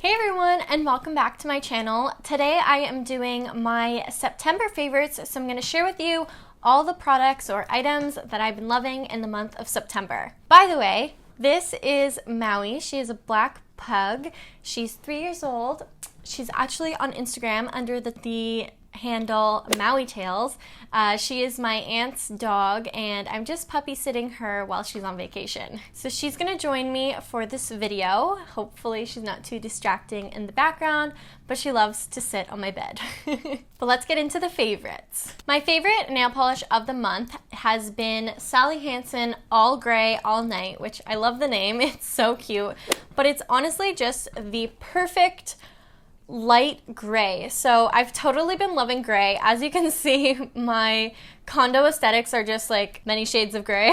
Hey everyone, and welcome back to my channel. Today I am doing my September favorites, so I'm going to share with you all the products or items that I've been loving in the month of September. By the way, this is Maui. She is a black pug. She's 3 years old. She's actually on Instagram under the handle Maui Tails. She is my aunt's dog, and I'm just puppy sitting her while she's on vacation. So she's gonna join me for this video. Hopefully she's not too distracting in the background, but she loves to sit on my bed. But let's get into the favorites. My favorite nail polish of the month has been Sally Hansen All Gray All Night, which I love the name. It's so cute, but it's honestly just the perfect light gray. So I've totally been loving gray. As you can see, my condo aesthetics are just like many shades of gray.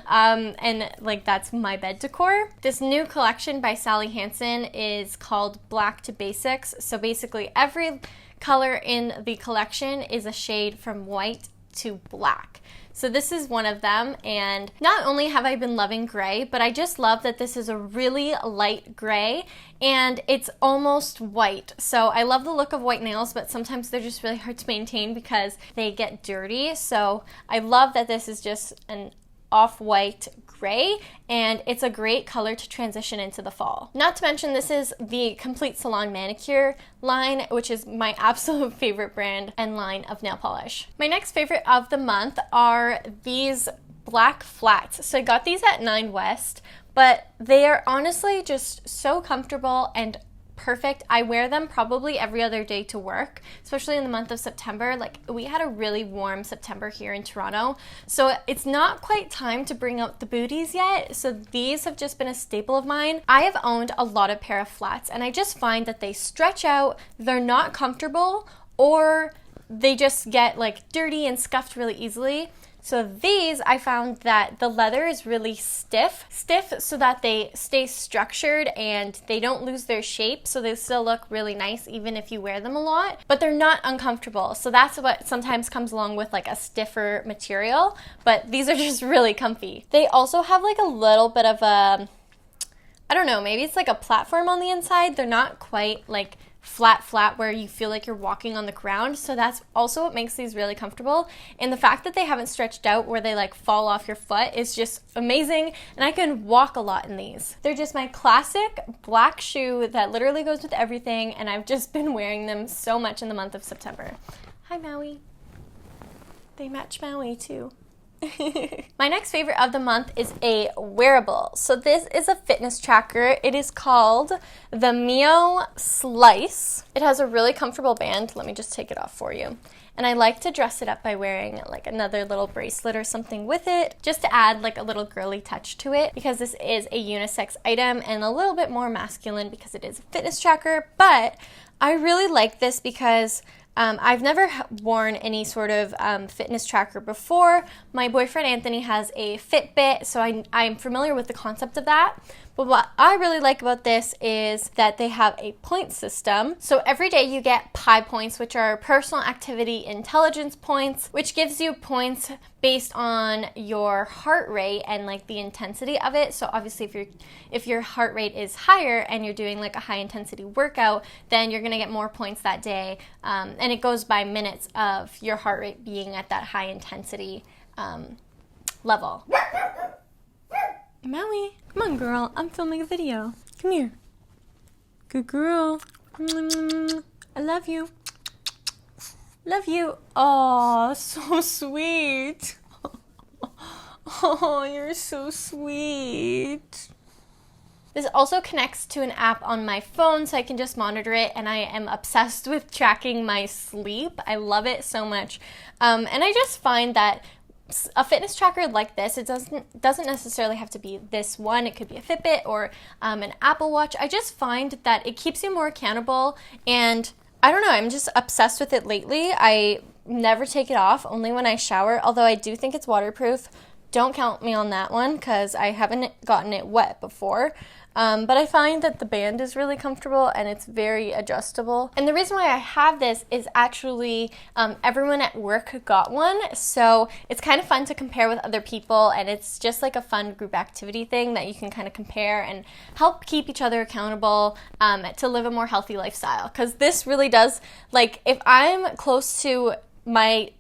And like that's my bed decor. This new collection by Sally Hansen is called Black to Basics. So basically every color in the collection is a shade from white to black. So this is one of them, and not only have I been loving gray, but I just love that this is a really light gray and it's almost white. So I love the look of white nails, but sometimes they're just really hard to maintain because they get dirty. So I love that this is just an off-white gray, and it's a great color to transition into the fall. Not to mention, this is the complete Salon Manicure line, which is my absolute favorite brand and line of nail polish. My next favorite of the month are these black flats. So I got these at 9 West, but they are honestly just so comfortable and perfect. I wear them probably every other day to work, especially in the month of September. Like, we had a really warm September here in Toronto, so it's not quite time to bring out the booties yet. So these have just been a staple of mine. I have owned a lot of pair of flats, and I just find that they stretch out, they're not comfortable, or they just get like dirty and scuffed really easily. So these, I found that the leather is really stiff so that they stay structured and they don't lose their shape, so they still look really nice even if you wear them a lot, but they're not uncomfortable. So that's what sometimes comes along with like a stiffer material, but these are just really comfy. They also have like a little bit of a, I don't know, maybe it's like a platform on the inside. They're not quite like flat where you feel like you're walking on the ground, so that's also what makes these really comfortable. And the fact that they haven't stretched out where they like fall off your foot is just amazing, and I can walk a lot in these. They're just my classic black shoe that literally goes with everything, and I've just been wearing them so much in the month of September. Hi Maui. They match Maui too. My next favorite of the month is a wearable. So this is a fitness tracker. It is called the Mio Slice. It has a really comfortable band. Let me just take it off for you. And I like to dress it up by wearing like another little bracelet or something with it, just to add like a little girly touch to it, because this is a unisex item and a little bit more masculine because it is a fitness tracker. But I really like this because I've never worn any sort of fitness tracker before. My boyfriend Anthony has a Fitbit, so I'm familiar with the concept of that. But what I really like about this is that they have a point system. So every day you get PI points, which are personal activity intelligence points, which gives you points based on your heart rate and like the intensity of it. So obviously if your heart rate is higher and you're doing like a high intensity workout, then you're gonna get more points that day. And it goes by minutes of your heart rate being at that high intensity level. Maui, come on girl, I'm filming a video. Come here. Good girl. I love you. Love you. Oh, so sweet. Oh, you're so sweet. This also connects to an app on my phone, so I can just monitor it, and I am obsessed with tracking my sleep. I love it so much. And I just find that a fitness tracker like this, it doesn't necessarily have to be this one. It could be a Fitbit or an Apple Watch. I just find that it keeps you more accountable, and I don't know, I'm just obsessed with it lately. I never take it off, only when I shower, although I do think it's waterproof. Don't count me on that one because I haven't gotten it wet before. But I find that the band is really comfortable and it's very adjustable. And the reason why I have this is actually everyone at work got one, so it's kind of fun to compare with other people, and it's just like a fun group activity thing that you can kind of compare and help keep each other accountable to live a more healthy lifestyle. Because this really does, like, if I'm close to my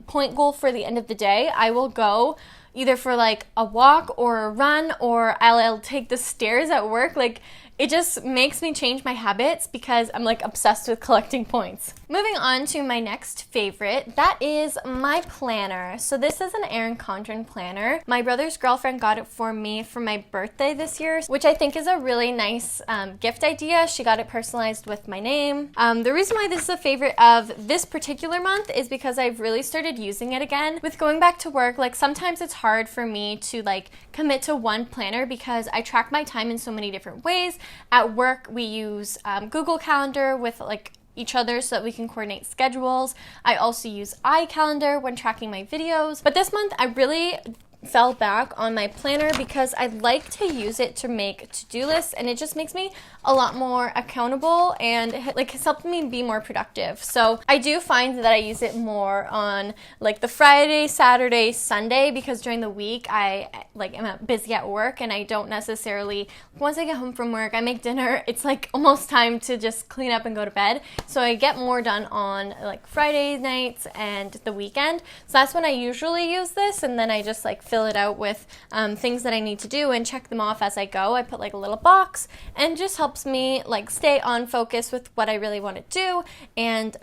point goal for the end of the day, I will go either for like a walk or a run, or I'll take the stairs at work. Like, it just makes me change my habits because I'm like obsessed with collecting points. Moving on to my next favorite, that is my planner. So this is an Erin Condren planner. My brother's girlfriend got it for me for my birthday this year, which I think is a really nice gift idea. She got it personalized with my name. The reason why this is a favorite of this particular month is because I've really started using it again. With going back to work, like sometimes it's hard for me to like commit to one planner because I track my time in so many different ways. At work, we use Google Calendar with like each other so that we can coordinate schedules. I also use iCalendar when tracking my videos. But this month, I really fell back on my planner because I like to use it to make to-do lists, and it just makes me a lot more accountable and like it's helped me be more productive. So I do find that I use it more on like the Friday, Saturday, Sunday, because during the week I am busy at work and I don't necessarily, once I get home from work, I make dinner, it's like almost time to just clean up and go to bed. So I get more done on like Friday nights and the weekend. So that's when I usually use this, and then I just like fill it out with things that I need to do and check them off as I go. I put like a little box, and it just helps me like stay on focus with what I really want to do, and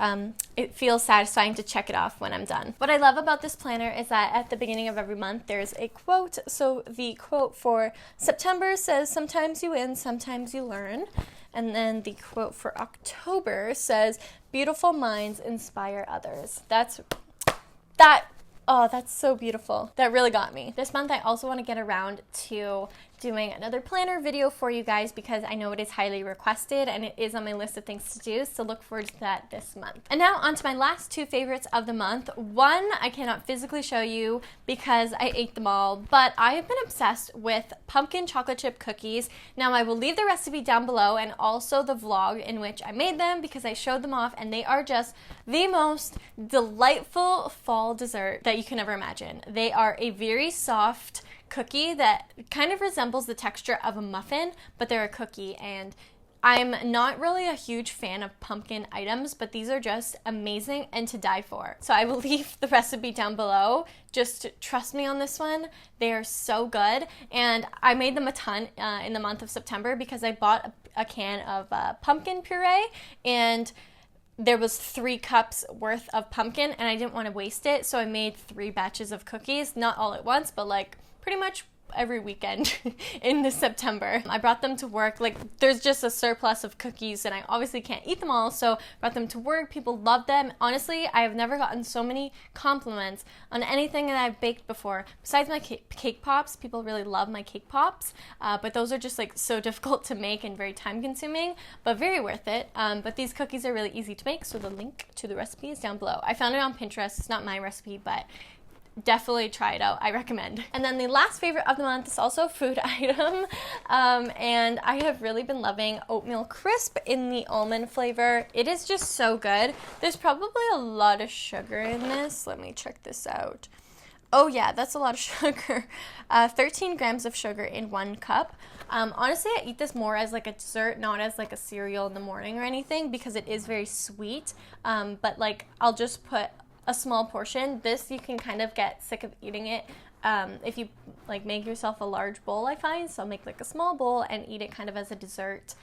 it feels satisfying to check it off when I'm done. What I love about this planner is that at the beginning of every month there's a quote. So the quote for September says, "Sometimes you win, sometimes you learn." And then the quote for October says, "Beautiful minds inspire others." Oh, that's so beautiful. That really got me. This month, I also want to get around to doing another planner video for you guys because I know it is highly requested and it is on my list of things to do, so look forward to that this month. And now on to my last two favorites of the month. One I cannot physically show you because I ate them all, but I have been obsessed with pumpkin chocolate chip cookies. Now I will leave the recipe down below and also the vlog in which I made them because I showed them off, and they are just the most delightful fall dessert that you can ever imagine. They are a very soft cookie that kind of resembles the texture of a muffin, but they're a cookie, and I'm not really a huge fan of pumpkin items, but these are just amazing and to die for. So I will leave the recipe down below. Just trust me on this one. They are so good, and I made them a ton in the month of September because I bought a can of pumpkin puree, and there was 3 cups worth of pumpkin, and I didn't want to waste it, so I made 3 batches of cookies, not all at once, but like pretty much every weekend in this September. I brought them to work. Like, there's just a surplus of cookies and I obviously can't eat them all, so brought them to work. People love them. Honestly, I have never gotten so many compliments on anything that I've baked before. Besides my cake pops, people really love my cake pops, but those are just like so difficult to make and very time consuming, but very worth it. But these cookies are really easy to make, so the link to the recipe is down below. I found it on Pinterest. It's not my recipe, but definitely try it out. I recommend. And then the last favorite of the month is also a food item, and I have really been loving Oatmeal Crisp in the almond flavor. It is just so good. There's probably a lot of sugar in this. Let me check this out. Oh yeah, that's a lot of sugar. 13 grams of sugar in 1 cup. Honestly, I eat this more as like a dessert, not as like a cereal in the morning or anything, because it is very sweet. But like, I'll just put a small portion. This, you can kind of get sick of eating it if you like make yourself a large bowl, I find. So I'll make like a small bowl and eat it kind of as a dessert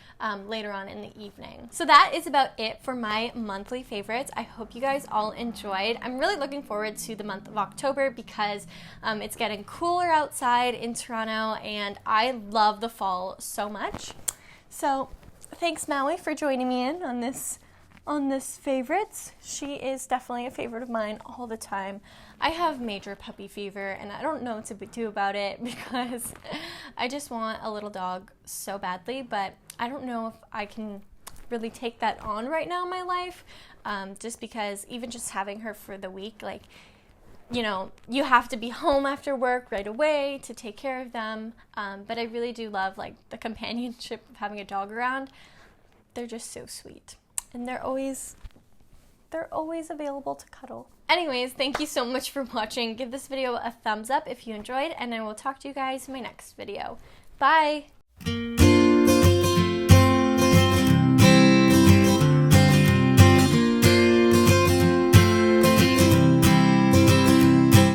later on in the evening. So that is about it for my monthly favorites. I hope you guys all enjoyed. I'm really looking forward to the month of October because it's getting cooler outside in Toronto and I love the fall so much. So thanks, Maui, for joining me in on this favorites. She is definitely a favorite of mine all the time. I have major puppy fever and I don't know what to do about it because I just want a little dog so badly, but I don't know if I can really take that on right now in my life, just because even just having her for the week, like, you know, you have to be home after work right away to take care of them. But I really do love like the companionship of having a dog around. They're just so sweet. And they're always available to cuddle. Anyways, thank you so much for watching. Give this video a thumbs up if you enjoyed, and I will talk to you guys in my next video. Bye!